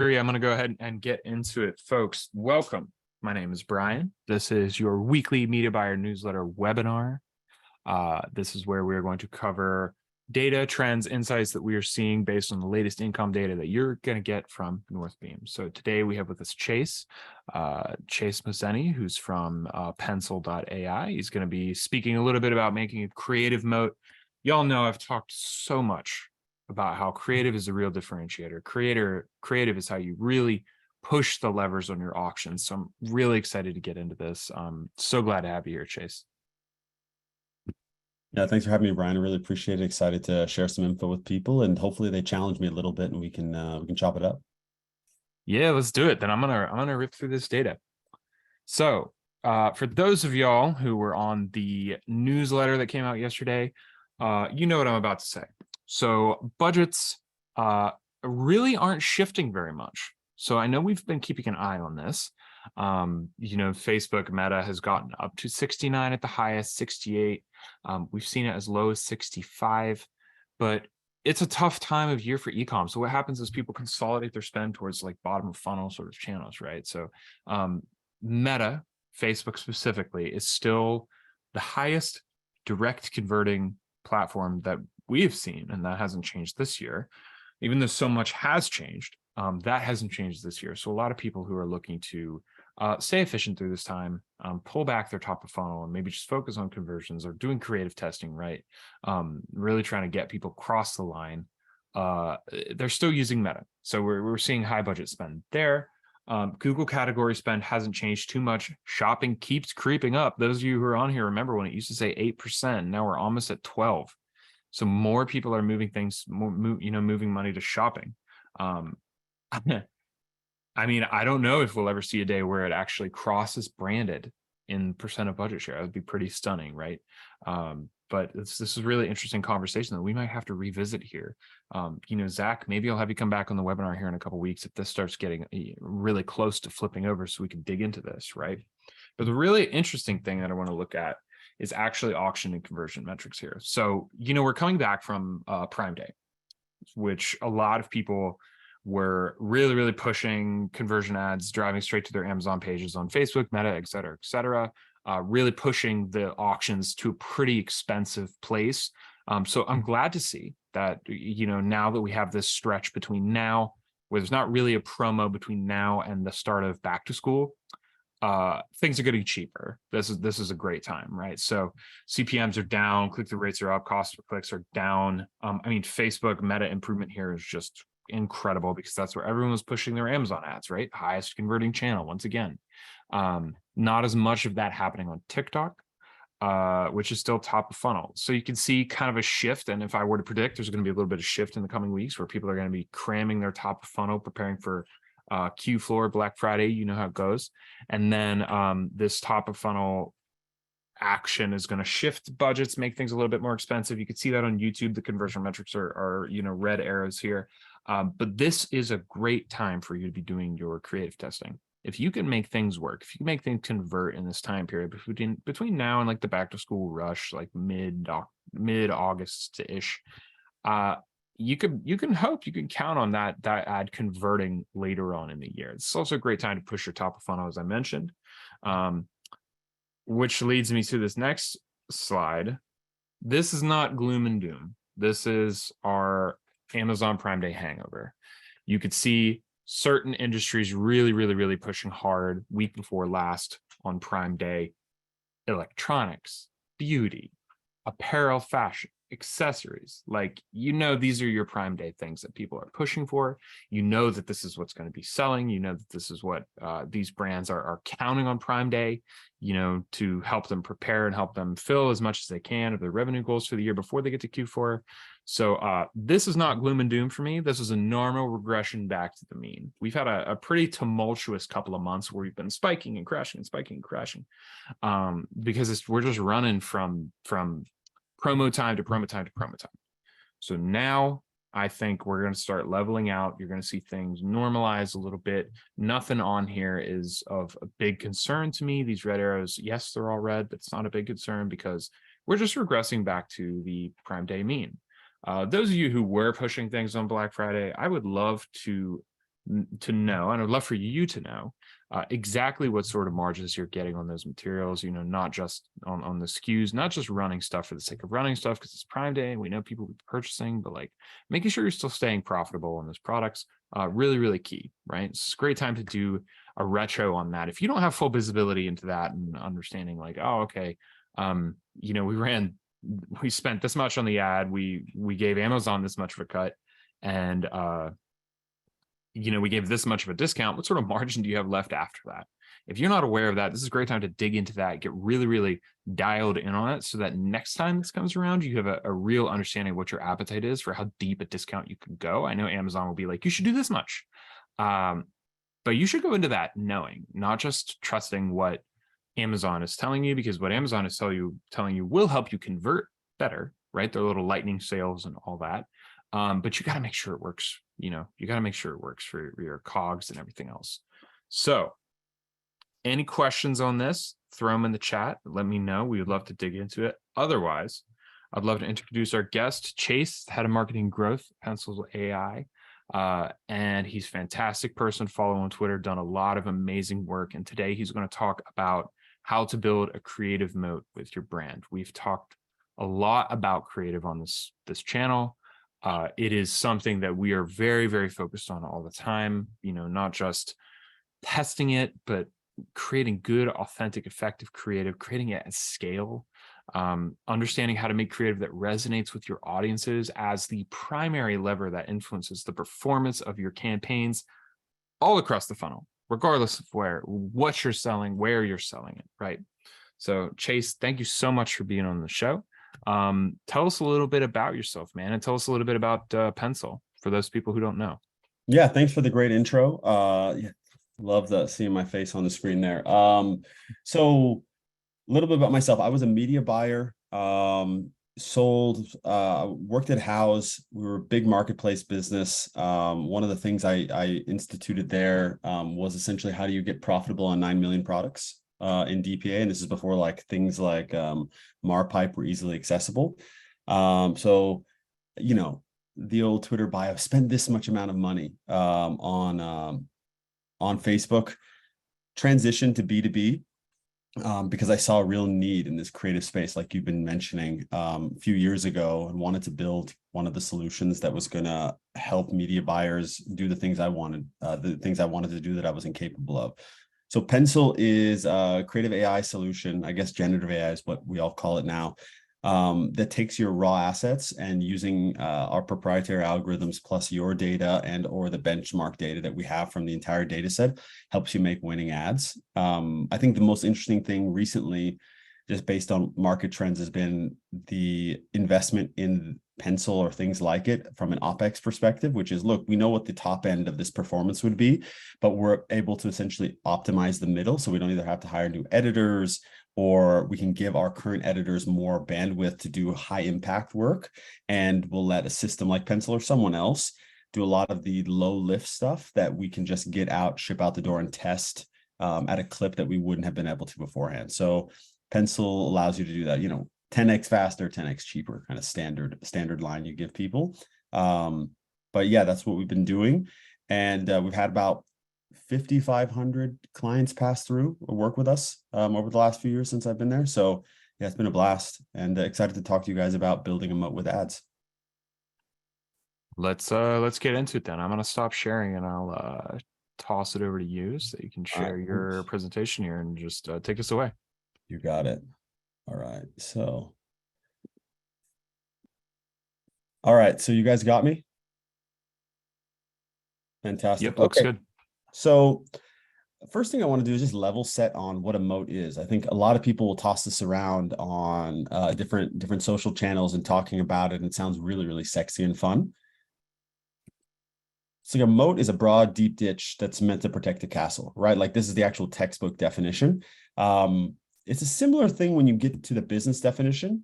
I'm going to go ahead and get into it, folks. Welcome. My name is Brian. This is your weekly Media Buyer newsletter webinar. This is where we're going to cover data, trends, insights that we are seeing based on the latest income data that you're going to get from Northbeam. So today we have with us Chase Mohseni, who's from Pencil.ai. He's going to be speaking a little bit about making a creative moat. Y'all know I've talked so much about how creative is a real differentiator. Creative is how you really push the levers on your auctions. So I'm really excited to get into this. So glad to have you here, Chase. Yeah, thanks for having me, Brian. I really appreciate it. Excited to share some info with people, and hopefully they challenge me a little bit, and we can chop it up. Yeah, let's do it. Then I'm gonna rip through this data. So for those of y'all who were on the newsletter that came out yesterday, you know what I'm about to say. So budgets really aren't shifting very much. So I know we've been keeping an eye on this. Facebook Meta has gotten up to 69 at the highest, 68. We've seen it as low as 65, but it's a tough time of year for e-com. So what happens is people consolidate their spend towards like bottom of funnel sort of channels, right? So Meta, Facebook specifically, is still the highest direct converting platform that we have seen, and that hasn't changed this year. Even though so much has changed, that hasn't changed this year. So a lot of people who are looking to stay efficient through this time, pull back their top of funnel and maybe just focus on conversions or doing creative testing, right? Really trying to get people across the line. They're still using Meta. So we're seeing high budget spend there. Google category spend hasn't changed too much. Shopping keeps creeping up. Those of you who are on here, remember when it used to say 8%, now we're almost at 12. So more people are moving things, moving money to shopping. I mean, I don't know if we'll ever see a day where it actually crosses branded in percent of budget share. That would be pretty stunning, right? But this is a really interesting conversation that we might have to revisit here. Zach, maybe I'll have you come back on the webinar here in a couple of weeks if this starts getting really close to flipping over so we can dig into this, right? But the really interesting thing that I want to look at is actually auction and conversion metrics here. So, we're coming back from Prime Day, which a lot of people were really, really pushing conversion ads, driving straight to their Amazon pages on Facebook, Meta, et cetera, really pushing the auctions to a pretty expensive place. So I'm glad to see that, now that we have this stretch between now, where there's not really a promo between now and the start of back to school, things are getting cheaper. This is a great time, right? So CPMs are down, click-through rates are up, cost per clicks are down. Facebook Meta improvement here is just incredible because that's where everyone was pushing their Amazon ads, right? Highest converting channel once again. Not as much of that happening on TikTok, which is still top of funnel. So you can see kind of a shift. And if I were to predict, there's going to be a little bit of shift in the coming weeks where people are going to be cramming their top of funnel, preparing for Q4, Black Friday, you know how it goes. And then this top of funnel action is going to shift budgets, make things a little bit more expensive. You can see that on YouTube. The conversion metrics are red arrows here. But this is a great time for you to be doing your creative testing. If you can make things work, if you can make things convert in this time period between now and like the back to school rush, like mid August ish, you can count on that ad converting later on in the year. It's also a great time to push your top of funnel, as I mentioned, which leads me to this next slide. This is not gloom and doom. This is our Amazon Prime Day hangover. You could see certain industries really, really, really pushing hard week before last on Prime Day. Electronics, beauty, apparel, fashion, accessories. These are your Prime Day things that people are pushing for. That this is what's going to be selling. That this is what these brands are counting on Prime Day, to help them prepare and help them fill as much as they can of their revenue goals for the year before they get to Q4. So this is not gloom and doom for me. This is a normal regression back to the mean. We've had a pretty tumultuous couple of months where we've been spiking and crashing and spiking and crashing because we're just running from promo time to promo time to promo time. So now I think we're going to start leveling out. You're going to see things normalize a little bit. Nothing on here is of a big concern to me. These red arrows, yes, they're all red, but it's not a big concern because we're just regressing back to the Prime Day mean. Those of you who were pushing things on Black Friday, I would love to to know, and I'd love for you to know exactly what sort of margins you're getting on those materials, you know, not just on the SKUs, not just running stuff for the sake of running stuff because it's Prime Day and we know people will be purchasing, but like making sure you're still staying profitable on those products. Really, really key, right? It's a great time to do a retro on that. If you don't have full visibility into that and understanding like, oh, okay, you know, we spent this much on the ad, we gave Amazon this much of a cut, and you know, we gave this much of a discount. What sort of margin do you have left after that? If you're not aware of that, this is a great time to dig into that, get really, really dialed in on it so that next time this comes around, you have a real understanding of what your appetite is for how deep a discount you can go. I know Amazon will be like, you should do this much. But you should go into that knowing, not just trusting what Amazon is telling you, because what Amazon is telling you will help you convert better, right? Their little lightning sales and all that. But you got to make sure it works. You know, you got to make sure it works for your cogs and everything else. So any questions on this, throw them in the chat. Let me know. We would love to dig into it. Otherwise, I'd love to introduce our guest, Chase, head of marketing growth, Pencil AI. And he's a fantastic person to follow on Twitter, done a lot of amazing work. And today he's going to talk about how to build a creative moat with your brand. We've talked a lot about creative on this channel. It is something that we are very, very focused on all the time, you know, not just testing it, but creating good, authentic, effective creative, creating it at scale, understanding how to make creative that resonates with your audiences as the primary lever that influences the performance of your campaigns all across the funnel, regardless of what you're selling, where you're selling it, right? So Chase, thank you so much for being on the show. Tell us a little bit about yourself, man, and tell us a little bit about Pencil for those people who don't know. Yeah, thanks for the great intro. Yeah, love seeing my face on the screen there. So a little bit about myself. I was a media buyer, worked at House. We were a big marketplace business. One of the things I instituted there was essentially how do you get profitable on 9 million products in DPA, and this is before like things like Marpipe were easily accessible. So, you know, the old Twitter bio, spend this much amount of money on Facebook, transition to B2B because I saw a real need in this creative space, like you've been mentioning a few years ago, and wanted to build one of the solutions that was going to help media buyers do the things I wanted to do that I was incapable of. So Pencil is a creative AI solution, I guess generative AI is what we all call it now, that takes your raw assets and using our proprietary algorithms plus your data and or the benchmark data that we have from the entire data set helps you make winning ads. I think the most interesting thing recently, just based on market trends, has been the investment in Pencil or things like it from an OpEx perspective, which is, look, we know what the top end of this performance would be, but we're able to essentially optimize the middle. So we don't either have to hire new editors, or we can give our current editors more bandwidth to do high impact work. And we'll let a system like Pencil or someone else do a lot of the low lift stuff that we can just get out, ship out the door and test at a clip that we wouldn't have been able to beforehand. So Pencil allows you to do that, you know, 10x faster, 10x cheaper, kind of standard line you give people. But yeah, that's what we've been doing. And we've had about 5,500 clients pass through or work with us over the last few years since I've been there. So yeah, it's been a blast, and excited to talk to you guys about building a moat with ads. Let's get into it then. I'm gonna stop sharing and I'll toss it over to you so you can share your presentation here and just take us away. You got it. All right. So you guys got me? Fantastic. Yep, looks good. So first thing I want to do is just level set on what a moat is. I think a lot of people will toss this around on different social channels and talking about it, and it sounds really, really sexy and fun. So a moat is a broad, deep ditch that's meant to protect a castle, right? Like this is the actual textbook definition. It's a similar thing when you get to the business definition,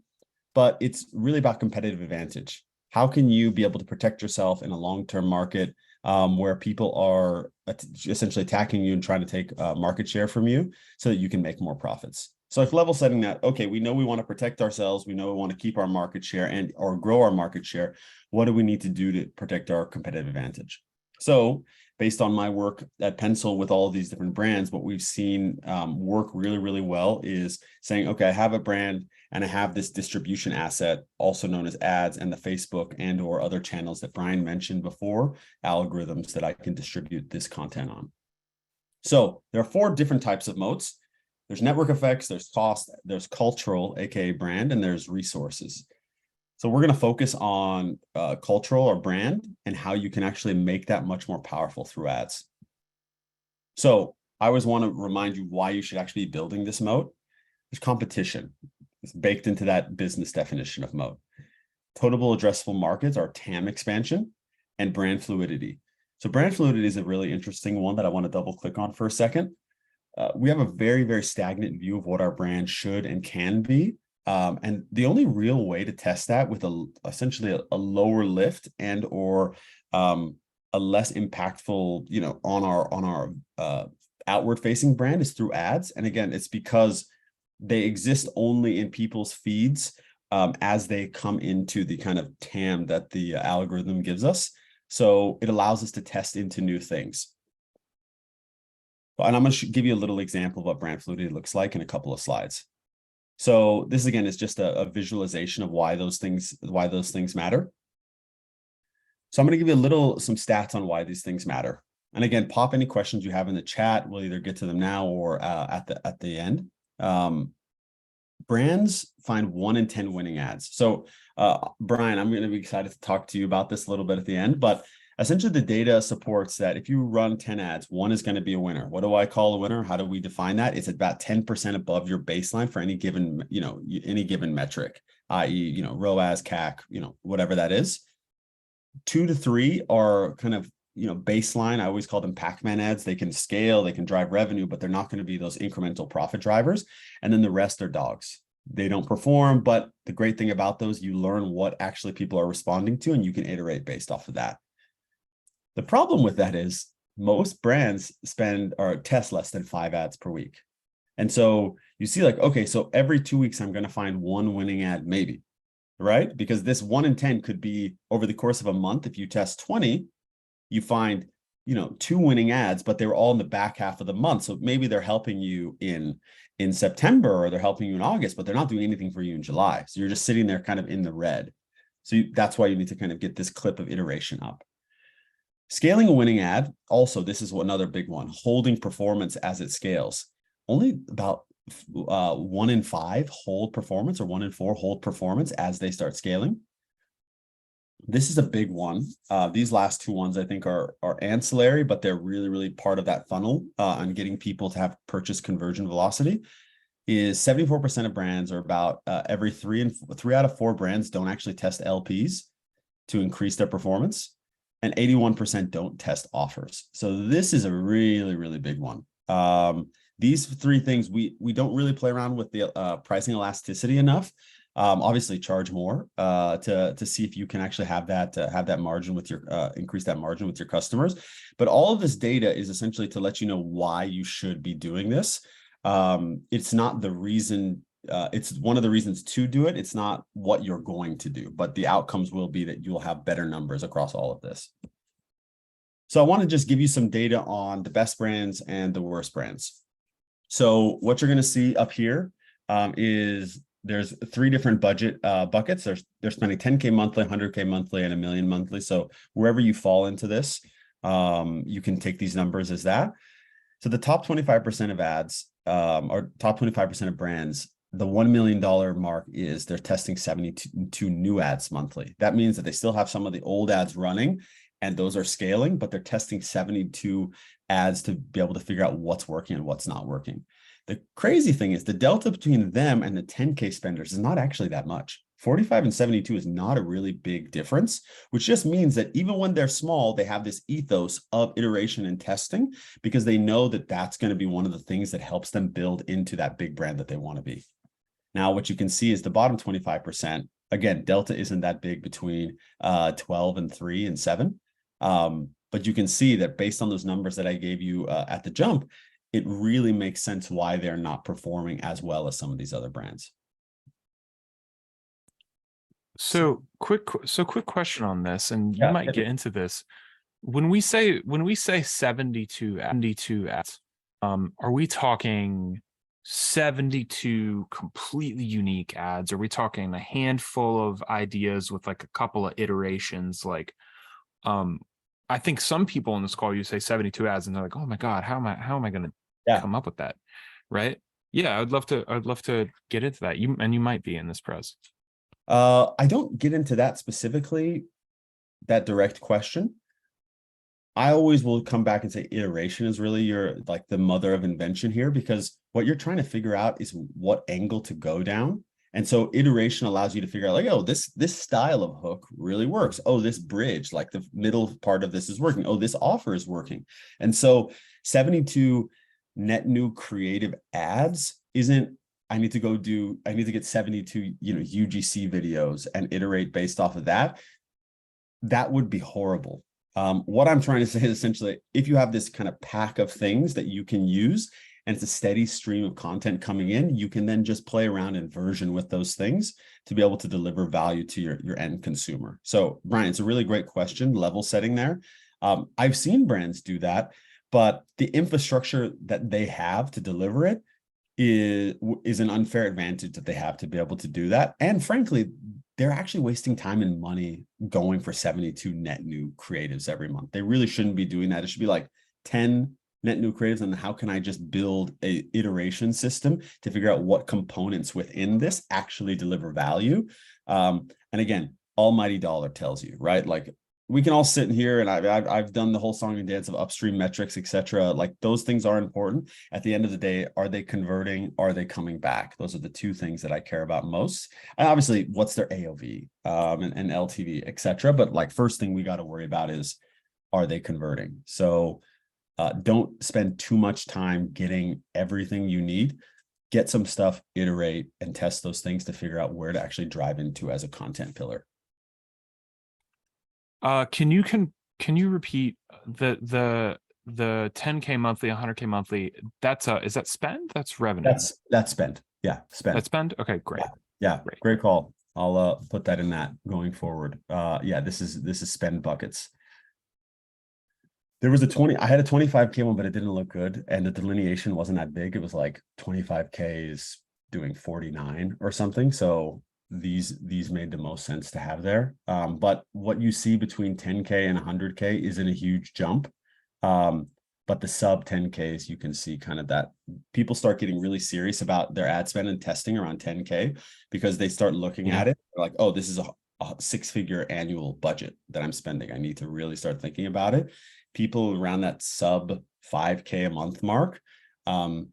but it's really about competitive advantage. How can you be able to protect yourself in a long-term market where people are essentially attacking you and trying to take market share from you so that you can make more profits? So like level setting that, okay, we know we want to protect ourselves. We know we want to keep our market share or grow our market share. What do we need to do to protect our competitive advantage? So based on my work at Pencil with all of these different brands, what we've seen work really, really well is saying, okay, I have a brand and I have this distribution asset, also known as ads, and the Facebook and or other channels that Brian mentioned before, algorithms that I can distribute this content on. So there are 4 different types of moats. There's network effects, there's cost, there's cultural, aka brand, and there's resources. So we're going to focus on cultural or brand and how you can actually make that much more powerful through ads. So I always want to remind you why you should actually be building this moat. There's competition. It's baked into that business definition of moat. Total addressable markets are TAM expansion and brand fluidity. So brand fluidity is a really interesting one that I want to double click on for a second. We have a very, very stagnant view of what our brand should and can be. And the only real way to test that with essentially a lower lift and or a less impactful, on our outward facing brand is through ads. And again, it's because they exist only in people's feeds as they come into the kind of TAM that the algorithm gives us. So it allows us to test into new things. And I'm going to give you a little example of what brand fluidity looks like in a couple of slides. So this again is just a visualization of why those things matter. So I'm going to give you some stats on why these things matter. And again, pop any questions you have in the chat. We'll either get to them now or at the end. Brands find 1 in 10 winning ads. So Brian, I'm going to be excited to talk to you about this a little bit at the end, but essentially the data supports that if you run 10 ads, 1 is going to be a winner. What do I call a winner? How do we define that? It's about 10% above your baseline for any given, any given metric, i.e., ROAS, CAC, whatever that is. 2 to 3 are kind of, baseline. I always call them Pac-Man ads. They can scale, they can drive revenue, but they're not going to be those incremental profit drivers. And then the rest are dogs. They don't perform, but the great thing about those, you learn what actually people are responding to, and you can iterate based off of that. The problem with that is most brands spend or test less than 5 ads per week. And so you see okay, so every 2 weeks, I'm going to find 1 winning ad, maybe, right? Because this 1 in 10 could be over the course of a month. If you test 20, you find, 2 winning ads, but they were all in the back half of the month. So maybe they're helping you in September or they're helping you in August, but they're not doing anything for you in July. So you're just sitting there kind of in the red. So that's why you need to kind of get this clip of iteration up. Scaling a winning ad, also, this is another big one, holding performance as it scales. Only about 1 in 5 hold performance or 1 in 4 hold performance as they start scaling. This is a big one. These last 2 ones I think are ancillary, but they're really, really part of that funnel on getting people to have purchase conversion velocity. Is 74% of brands, or about every 3 out of 4 brands, don't actually test LPs to increase their performance. And 81% don't test offers. So this is a really, really big one. These 3 things, we don't really play around with the pricing elasticity enough. Obviously, charge more to see if you can actually have that margin with your increase that margin with your customers. But all of this data is essentially to let you know why you should be doing this. It's not the reason. It's one of the reasons to do it. It's not what you're going to do, but the outcomes will be that you'll have better numbers across all of this. So I want to just give you some data on the best brands and the worst brands. So what you're going to see up here is there's 3 different budget buckets. They're spending 10K monthly, 100K monthly, and $1 million monthly. So wherever you fall into this, you can take these numbers as that. So the top 25% of ads or top 25% of brands, the $1 million mark is they're testing 72 new ads monthly. That means that they still have some of the old ads running and those are scaling, but they're testing 72 ads to be able to figure out what's working and what's not working. The crazy thing is the delta between them and the 10K spenders is not actually that much. 45 and 72 is not a really big difference, which just means that even when they're small, they have this ethos of iteration and testing because they know that that's going to be one of the things that helps them build into that big brand that they want to be. Now, what you can see is the bottom 25%. Again, delta isn't that big between 12 and 3 and 7. But you can see that based on those numbers that I gave you at the jump, it really makes sense why they're not performing as well as some of these other brands. So quick question on this, and you Yeah, might get into this. when we say 72 ads, are we talking 72 completely unique ads? Are we talking a handful of ideas with like a couple of iterations? Like, I think some people in this call, you say 72 ads and they're like, oh my God, how am I going to Yeah. come up with that? Right. Yeah. I'd love to get into that. You might be in this press. I don't get into that specifically, that direct question. I always will come back and say iteration is really your like the mother of invention here, because what you're trying to figure out is what angle to go down. And so iteration allows you to figure out like, oh, this style of hook really works. Oh, this bridge, like the middle part of this is working. Oh, this offer is working. And so 72 net new creative ads isn't I need to get 72, UGC videos and iterate based off of that. That would be horrible. What I'm trying to say is essentially, if you have this kind of pack of things that you can use and it's a steady stream of content coming in, you can then just play around and version with those things to be able to deliver value to your end consumer. So Brian, it's a really great question, level setting there. I've seen brands do that, but the infrastructure that they have to deliver it is an unfair advantage that they have to be able to do that. And frankly, they're actually wasting time and money going for 72 net new creatives every month. They really shouldn't be doing that. It should be like 10 net new creatives. And how can I just build a iteration system to figure out what components within this actually deliver value? And again, almighty dollar tells you, right? Like we can all sit in here and I've done the whole song and dance of upstream metrics, etc. Like those things are important. At the end of the day, are they converting? Are they coming back? Those are the two things that I care about most. And obviously, what's their AOV and LTV, etc. But like first thing we got to worry about is, are they converting? So don't spend too much time getting everything you need. Get some stuff, iterate, and test those things to figure out where to actually drive into as a content pillar. Can you repeat the 10K monthly, 100K monthly? That's is that spend? That's revenue. That's spend. Yeah, spend. That's spend. Okay, great. Yeah, Great. great call. I'll put that in that going forward. Yeah, this is spend buckets. There was I had a 25K one, but it didn't look good. And the delineation wasn't that big. It was like 25K is doing 49 or something. So these made the most sense to have there. But what you see between 10K and 100K isn't a huge jump. But the sub 10Ks, you can see kind of that people start getting really serious about their ad spend and testing around 10K because they start looking at it like, oh, this is a 6-figure annual budget that I'm spending. I need to really start thinking about it. People around that sub 5K a month mark are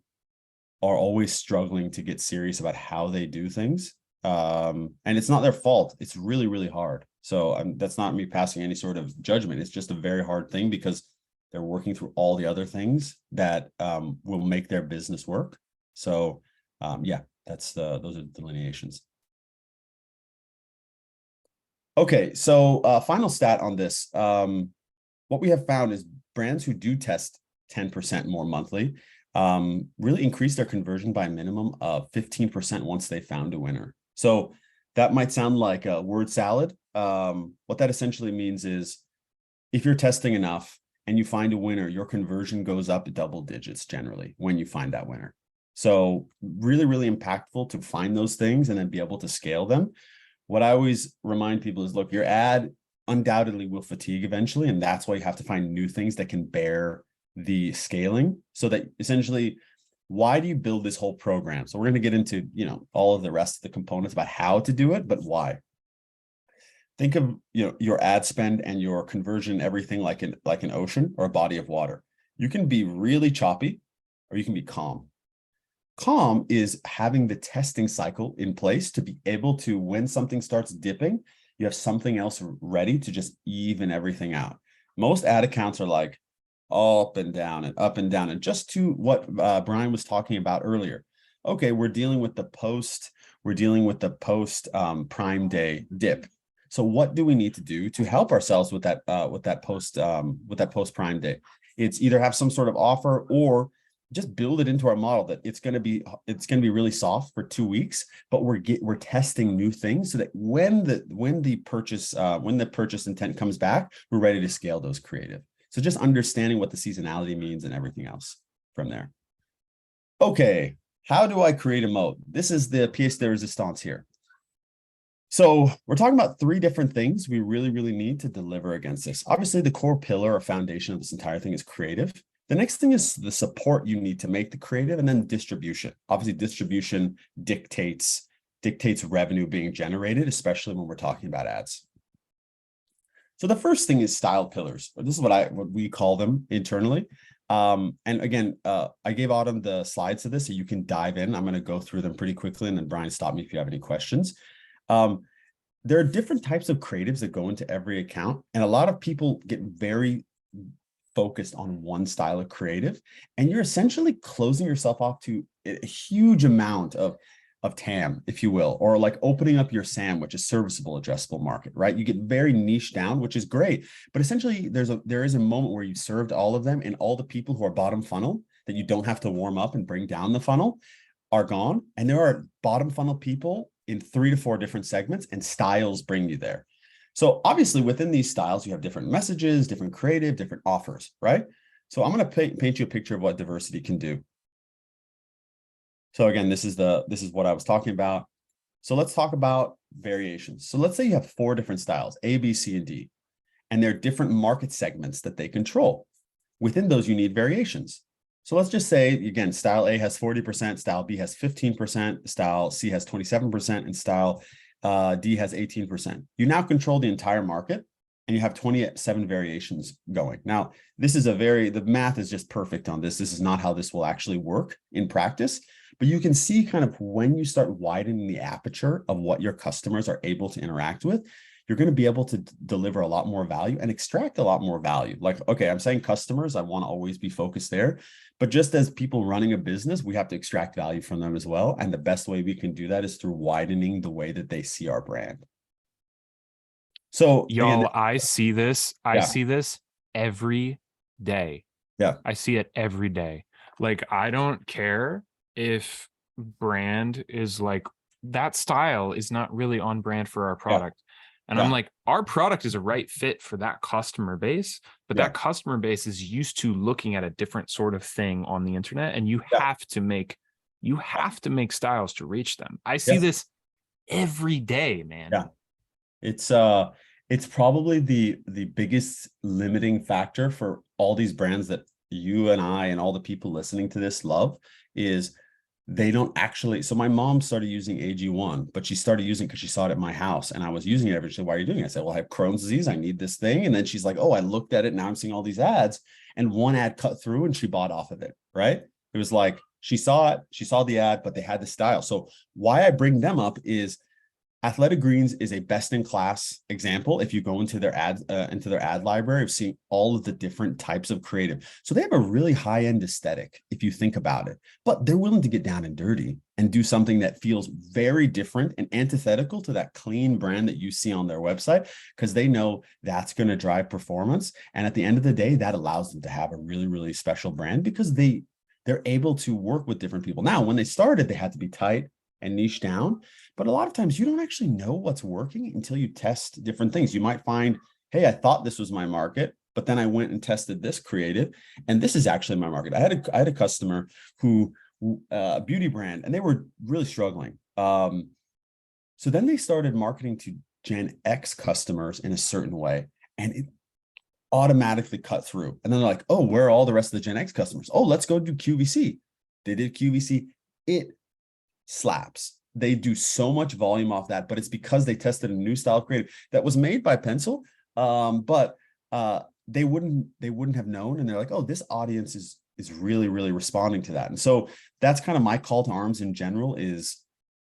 always struggling to get serious about how they do things. And it's not their fault. It's really, really hard. So that's not me passing any sort of judgment. It's just a very hard thing because they're working through all the other things that will make their business work. So yeah, those are the delineations. Okay, so final stat on this. What we have found is brands who do test 10% more monthly really increase their conversion by a minimum of 15% once they found a winner. So that might sound like a word salad. What that essentially means is if you're testing enough and you find a winner, your conversion goes up double digits generally when you find that winner. So really, really impactful to find those things and then be able to scale them. What I always remind people is, look, your ad undoubtedly will fatigue eventually. And that's why you have to find new things that can bear the scaling so that essentially, why do you build this whole program? So we're going to get into, all of the rest of the components about how to do it, but why? Think of, your ad spend and your conversion, everything like an ocean or a body of water. You can be really choppy or you can be calm. Calm is having the testing cycle in place to be able to, when something starts dipping, you have something else ready to just even everything out. Most ad accounts are like up and down and up and down. And just to what Brian was talking about earlier. Okay, we're dealing with the post Prime Day dip. So what do we need to do to help ourselves with that post Prime Day? It's either have some sort of offer or just build it into our model that it's going to be really soft for 2 weeks, but we're testing new things so that when the purchase intent comes back, we're ready to scale those creative. So just understanding what the seasonality means and everything else from there. Okay, how do I create a moat? This is the pièce de résistance here. So we're talking about 3 different things we really, really need to deliver against this. Obviously, the core pillar or foundation of this entire thing is creative. The next thing is the support you need to make the creative, and then distribution. Obviously, distribution dictates revenue being generated, especially when we're talking about ads. So the first thing is style pillars. This is what we call them internally. And again, I gave Autumn the slides to this, so you can dive in. I'm going to go through them pretty quickly, and then Brian, stop me if you have any questions. There are different types of creatives that go into every account, and a lot of people get very focused on one style of creative, and you're essentially closing yourself off to a huge amount of TAM, if you will, or like opening up your SAM, which is serviceable addressable market, right? You get very niche down, which is great, but essentially there is a moment where you've served all of them, and all the people who are bottom funnel that you don't have to warm up and bring down the funnel are gone, and there are bottom funnel people in 3 to 4 different segments, and styles bring you there. So obviously within these styles, you have different messages, different creative, different offers, right? So I'm going to paint you a picture of what diversity can do. So again, this is what I was talking about. So let's talk about variations. So let's say you have 4 different styles, A, B, C, and D, and they're different market segments that they control. Within those, you need variations. So let's just say, again, style A has 40%, style B has 15%, style C has 27%, and style D has 18%. You now control the entire market, and you have 27 variations going. Now, the math is just perfect on this. This is not how this will actually work in practice, but you can see kind of when you start widening the aperture of what your customers are able to interact with, you're going to be able to deliver a lot more value and extract a lot more value. Like, okay, I'm saying customers, I want to always be focused there, but just as people running a business, we have to extract value from them as well. And the best way we can do that is through widening the way that they see our brand. So y'all, I see this every day. Yeah. I see it every day. Like, I don't care if brand is like, that style is not really on brand for our product. And I'm like, our product is a right fit for that customer base, but that customer base is used to looking at a different sort of thing on the internet, and you have to make styles to reach them. I see this every day, man. Yeah. It's probably the biggest limiting factor for all these brands that you and I and all the people listening to this love is they don't actually. So my mom started using AG1, but she started using it because she saw it at my house, and I was using it every day. Why are you doing it? I said, well, I have Crohn's disease. I need this thing. And then she's like, oh, I looked at it. Now I'm seeing all these ads, and one ad cut through and she bought off of it. Right. It was like, she saw it, she saw the ad, but they had the style. So why I bring them up is Athletic Greens is a best-in-class example. If you go into their ad library of seeing all of the different types of creative. So they have a really high-end aesthetic, if you think about it, but they're willing to get down and dirty and do something that feels very different and antithetical to that clean brand that you see on their website, because they know that's going to drive performance. And at the end of the day, that allows them to have a really, really special brand because they're able to work with different people. Now, when they started, they had to be tight and niche down. But a lot of times you don't actually know what's working until you test different things. You might find, hey, I thought this was my market, but then I went and tested this creative, and this is actually my market. I had a customer who, a beauty brand, and they were really struggling. So then they started marketing to Gen X customers in a certain way, and it automatically cut through. And then they're like, oh, where are all the rest of the Gen X customers? Oh, let's go do QVC. They did QVC. It slaps. They do so much volume off that, but it's because they tested a new style of creative that was made by Pencil. But they wouldn't have known. And they're like, oh, this audience is really, really responding to that. And so that's kind of my call to arms in general is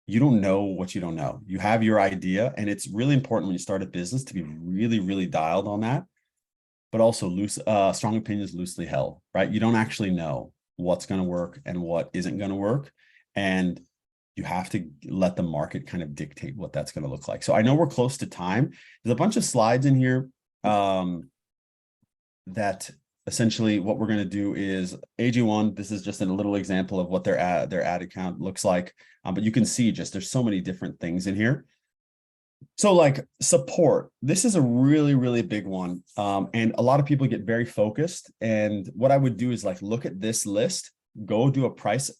you don't know what you don't know. You have your idea, and it's really important when you start a business to be really, really dialed on that, but also strong opinions loosely held, right? You don't actually know what's going to work and what isn't going to work. And you have to let the market kind of dictate what that's going to look like. So I know we're close to time. There's a bunch of slides in here that essentially what we're going to do is AG1. This is just a little example of what their ad account looks like. But you can see just there's so many different things in here. So like support, this is a really, really big one. And a lot of people get very focused. And what I would do is like, look at this list, go do a price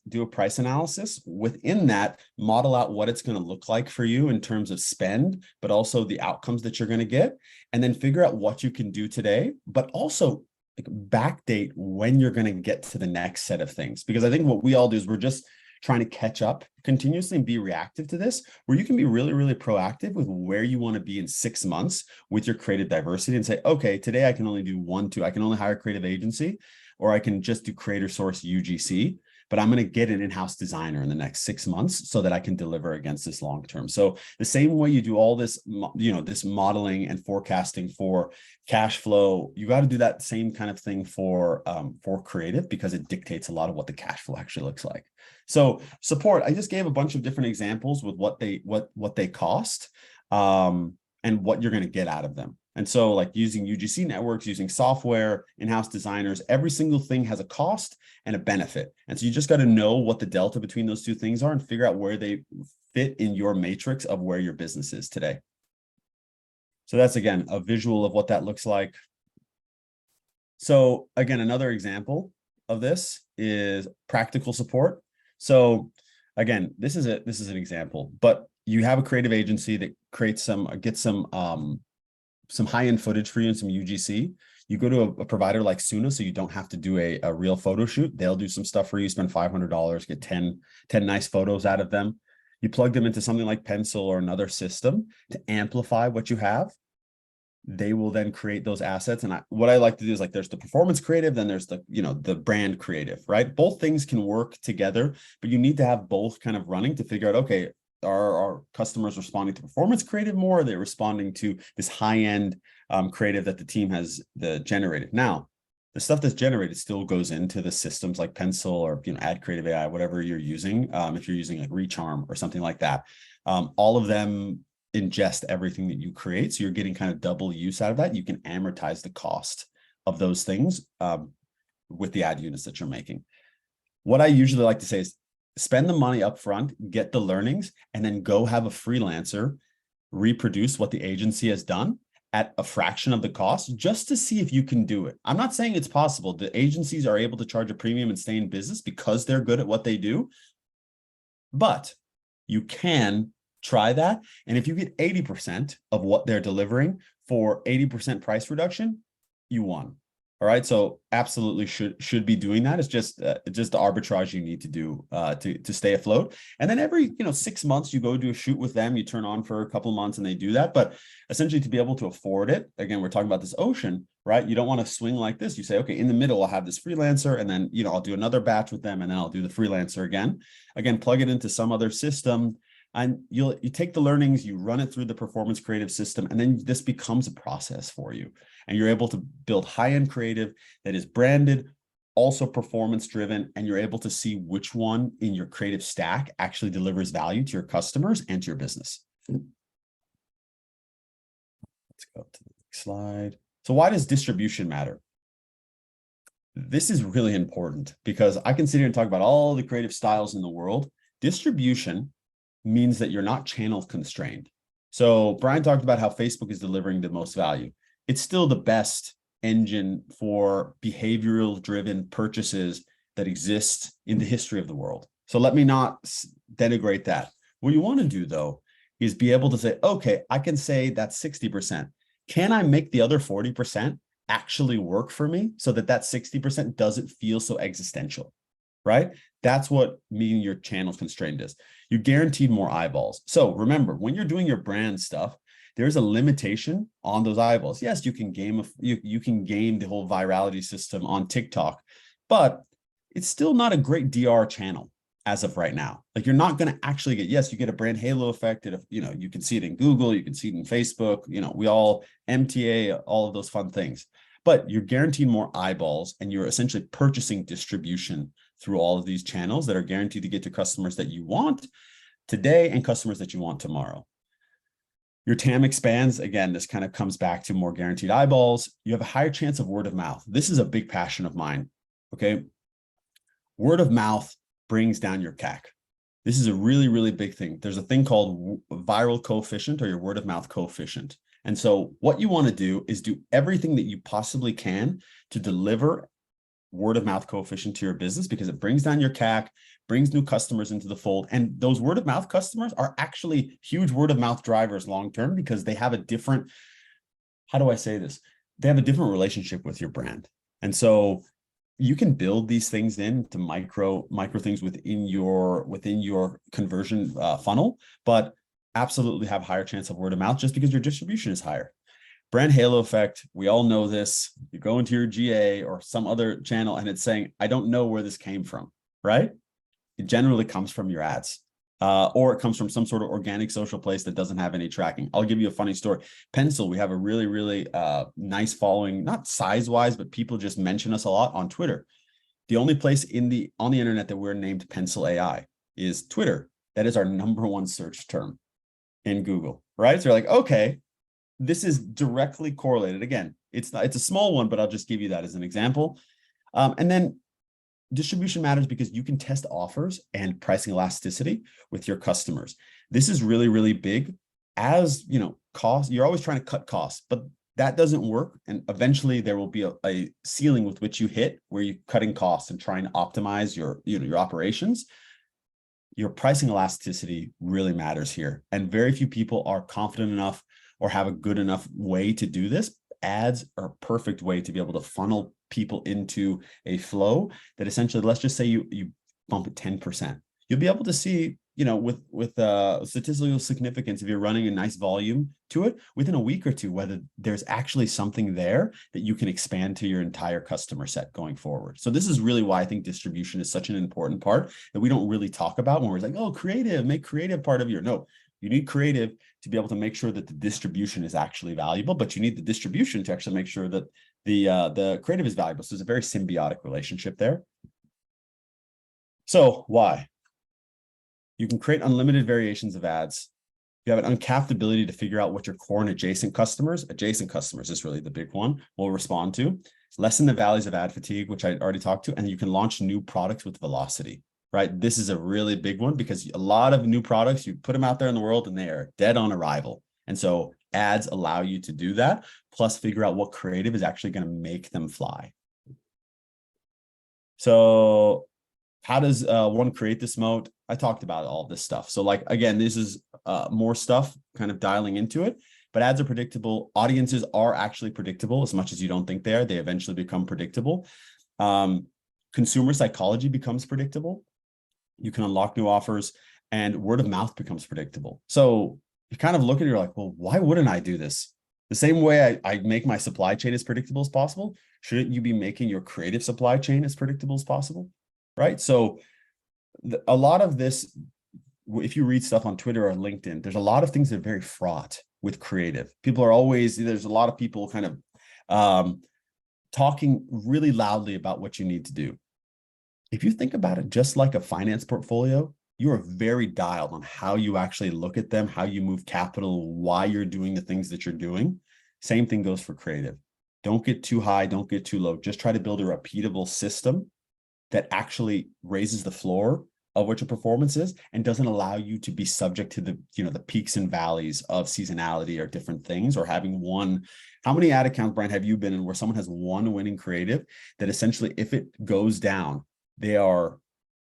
analysis. Within that, model out what it's going to look like for you in terms of spend, but also the outcomes that you're going to get, and then figure out what you can do today, but also like backdate when you're going to get to the next set of things. Because I think what we all do is we're just trying to catch up continuously and be reactive to this, where you can be really, really proactive with where you want to be in 6 months with your creative diversity and say, okay, today I can only do 1, 2, I can only hire a creative agency, or I can just do creator source UGC, but I'm going to get an in-house designer in the next 6 months so that I can deliver against this long term. So the same way you do all this, this modeling and forecasting for cash flow, you got to do that same kind of thing for creative, because it dictates a lot of what the cash flow actually looks like. So support, I just gave a bunch of different examples with what they cost, and what you're going to get out of them. And so like using UGC networks, using software, in-house designers, every single thing has a cost and a benefit. And so you just got to know what the delta between those two things are and figure out where they fit in your matrix of where your business is today. So that's, again, a visual of what that looks like. So again, another example of this is practical support. So again, this is an example, but you have a creative agency that gets some high-end footage for you and some UGC. You go to a provider like Suna, so you don't have to do a real photo shoot. They'll do some stuff for you, spend $500, get 10 nice photos out of them. You plug them into something like Pencil or another system to amplify what you have. They will then create those assets. And what I like to do is like, there's the performance creative, then there's the brand creative, right? Both things can work together, but you need to have both kind of running to figure out, okay, are our customers responding to performance creative more? Are they responding to this high-end creative that the team has generated? Now, the stuff that's generated still goes into the systems like Pencil or Ad Creative AI, whatever you're using. If you're using like Recharm or something like that, all of them ingest everything that you create. So you're getting kind of double use out of that. You can amortize the cost of those things with the ad units that you're making. What I usually like to say is spend the money up front, get the learnings, and then go have a freelancer reproduce what the agency has done at a fraction of the cost, just to see if you can do it. I'm not saying it's possible. The agencies are able to charge a premium and stay in business because they're good at what they do, but you can try that. And if you get 80% of what they're delivering for 80% price reduction, you won. All right. So absolutely should be doing that. It's just the arbitrage you need to do to stay afloat. And then every 6 months you go do a shoot with them, you turn on for a couple of months and they do that. But essentially to be able to afford it, again, we're talking about this ocean, right? You don't want to swing like this. You say, okay, in the middle, I'll have this freelancer, and then I'll do another batch with them, and then I'll do the freelancer again. Again, plug it into some other system. And you take the learnings, you run it through the performance creative system, and then this becomes a process for you. And you're able to build high-end creative that is branded, also performance driven, and you're able to see which one in your creative stack actually delivers value to your customers and to your business. Let's go to the next slide. So why does distribution matter? This is really important because I can sit here and talk about all the creative styles in the world. Distribution means that you're not channel constrained. So Brian talked about how Facebook is delivering the most value. It's still the best engine for behavioral driven purchases that exist in the history of the world. So let me not denigrate that. What you want to do though, is be able to say, okay, I can say that's 60%. Can I make the other 40% actually work for me so that 60% doesn't feel so existential? Right? That's what meaning your channel constrained is. You guaranteed more eyeballs. So remember, when you're doing your brand stuff, there's a limitation on those eyeballs. Yes, you can game the whole virality system on TikTok, but it's still not a great DR channel as of right now. Like you're not going to actually get, yes, you get a brand halo effect. You can see it in Google, you can see it in Facebook, we all MTA, all of those fun things, but you're guaranteed more eyeballs and you're essentially purchasing distribution through all of these channels that are guaranteed to get to customers that you want today and customers that you want tomorrow. Your TAM expands. Again, this kind of comes back to more guaranteed eyeballs. You have a higher chance of word of mouth. This is a big passion of mine. Okay. Word of mouth brings down your CAC. This is a really, really big thing. There's a thing called viral coefficient or your word of mouth coefficient. And so what you want to do is do everything that you possibly can to deliver word of mouth coefficient to your business, because it brings down your CAC, brings new customers into the fold. And those word of mouth customers are actually huge word of mouth drivers long-term, because they have a different, how do I say this? They have a different relationship with your brand. And so you can build these things into micro things within your conversion funnel, but absolutely have higher chance of word of mouth just because your distribution is higher. Brand halo effect. We all know this. You go into your GA or some other channel and it's saying, I don't know where this came from, right? It generally comes from your ads. Or it comes from some sort of organic social place that doesn't have any tracking. I'll give you a funny story. Pencil, we have a really, really nice following, not size-wise, but people just mention us a lot on Twitter. The only place on the internet that we're named Pencil AI is Twitter. That is our #1 search term in Google, right? So you're like, okay, this is directly correlated. Again, it's a small one, but I'll just give you that as an example. And then distribution matters because you can test offers and pricing elasticity with your customers. This is really, really big. As you know, cost, you're always trying to cut costs, but that doesn't work. And eventually there will be a ceiling with which you hit where you're cutting costs and trying to optimize your operations. Your pricing elasticity really matters here. And very few people are confident enough or have a good enough way to do this. Ads are a perfect way to be able to funnel people into a flow that essentially, let's just say you bump it 10%. You'll be able to see, with statistical significance, if you're running a nice volume to it within a week or two, whether there's actually something there that you can expand to your entire customer set going forward. So this is really why I think distribution is such an important part that we don't really talk about when we're like, oh, make creative part of no. You need creative to be able to make sure that the distribution is actually valuable, but you need the distribution to actually make sure that the creative is valuable. So there's a very symbiotic relationship there. So why? You can create unlimited variations of ads. You have an uncapped ability to figure out what your core and adjacent customers is really the big one, will respond to. Lessen the valleys of ad fatigue, which I already talked to, and you can launch new products with velocity. Right? This is a really big one because a lot of new products, you put them out there in the world and they are dead on arrival. And so ads allow you to do that, plus figure out what creative is actually going to make them fly. So how does one create this moat? I talked about all this stuff. So like, again, this is more stuff kind of dialing into it, but ads are predictable. Audiences are actually predictable as much as you don't think they are. They eventually become predictable. Consumer psychology becomes predictable. You can unlock new offers and word of mouth becomes predictable. So you kind of look at it, you're like, well, why wouldn't I do this? The same way I make my supply chain as predictable as possible, shouldn't you be making your creative supply chain as predictable as possible? Right? So a lot of this, if you read stuff on Twitter or LinkedIn, there's a lot of things that are very fraught with creative. There's a lot of people kind of talking really loudly about what you need to do. If you think about it, just like a finance portfolio, you are very dialed on how you actually look at them, how you move capital, why you're doing the things that you're doing. Same thing goes for creative. Don't get too high, don't get too low. Just try to build a repeatable system that actually raises the floor of what your performance is and doesn't allow you to be subject to the peaks and valleys of seasonality or different things, or having one. How many ad accounts, Brian, have you been in where someone has one winning creative that essentially, if it goes down, they are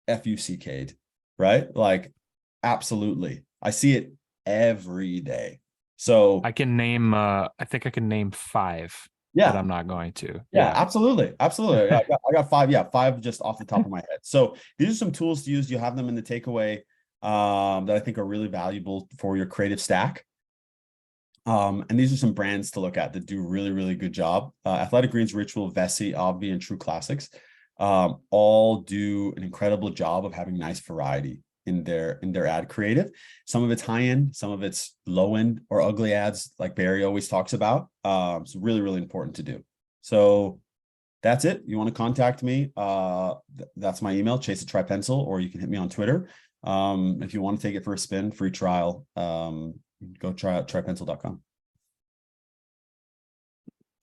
FUCK'd, right? Like, absolutely. I see it every day. So I can name, I think I can name 5, but I'm not going to. Yeah, absolutely. Absolutely. I got 5. Yeah, 5 just off the top of my head. So these are some tools to use. You have them in the takeaway that I think are really valuable for your creative stack. And these are some brands to look at that do really, really good job. Athletic Greens, Ritual, Vessi, Obvi, and True Classics all do an incredible job of having nice variety in their ad creative. Some of it's high end, some of it's low end or ugly ads, like Barry always talks about. It's really, really important to do. So that's it. You want to contact me? That's my email, chase@trypencil, or you can hit me on Twitter. If you want to take it for a spin, free trial. go try pencil.com.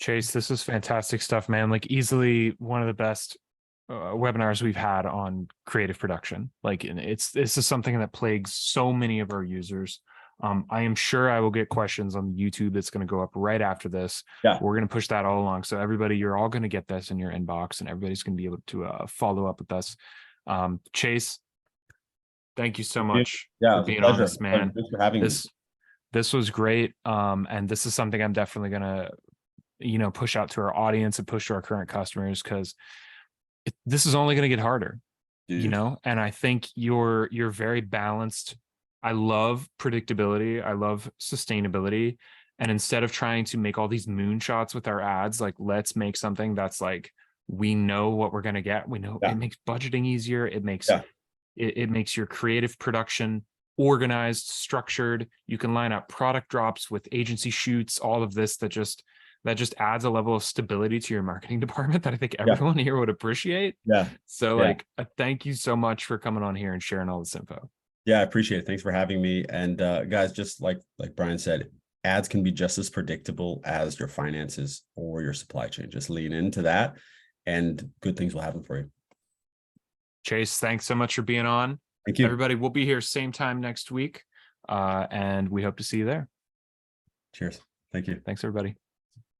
Chase, this is fantastic stuff, man. Like easily one of the best webinars we've had on creative production. Like this is something that plagues so many of our users. I am sure I will get questions on YouTube that's going to go up right after this. Yeah. We're going to push that all along. So everybody, you're all going to get this in your inbox and everybody's going to be able to follow up with us. Chase, thank you so much for being on this, man. Thanks for having me. This was great. And this is something I'm definitely going to, push out to our audience and push to our current customers, because this is only going to get harder, Dude. and I think you're very balanced. I love predictability. I love sustainability. And instead of trying to make all these moonshots with our ads, like let's make something that's like, we know what we're going to get. We know it makes budgeting easier. It makes, it makes your creative production organized, structured. You can line up product drops with agency shoots, all of this that just adds a level of stability to your marketing department that I think everyone here would appreciate. So like, thank you so much for coming on here and sharing all this info. Yeah, I appreciate it. Thanks for having me. And guys, just like Brian said, ads can be just as predictable as your finances or your supply chain. Just lean into that and good things will happen for you. Chase, thanks so much for being on. Thank you. Everybody, we'll be here same time next week. And we hope to see you there. Cheers. Thank you. Thanks, everybody.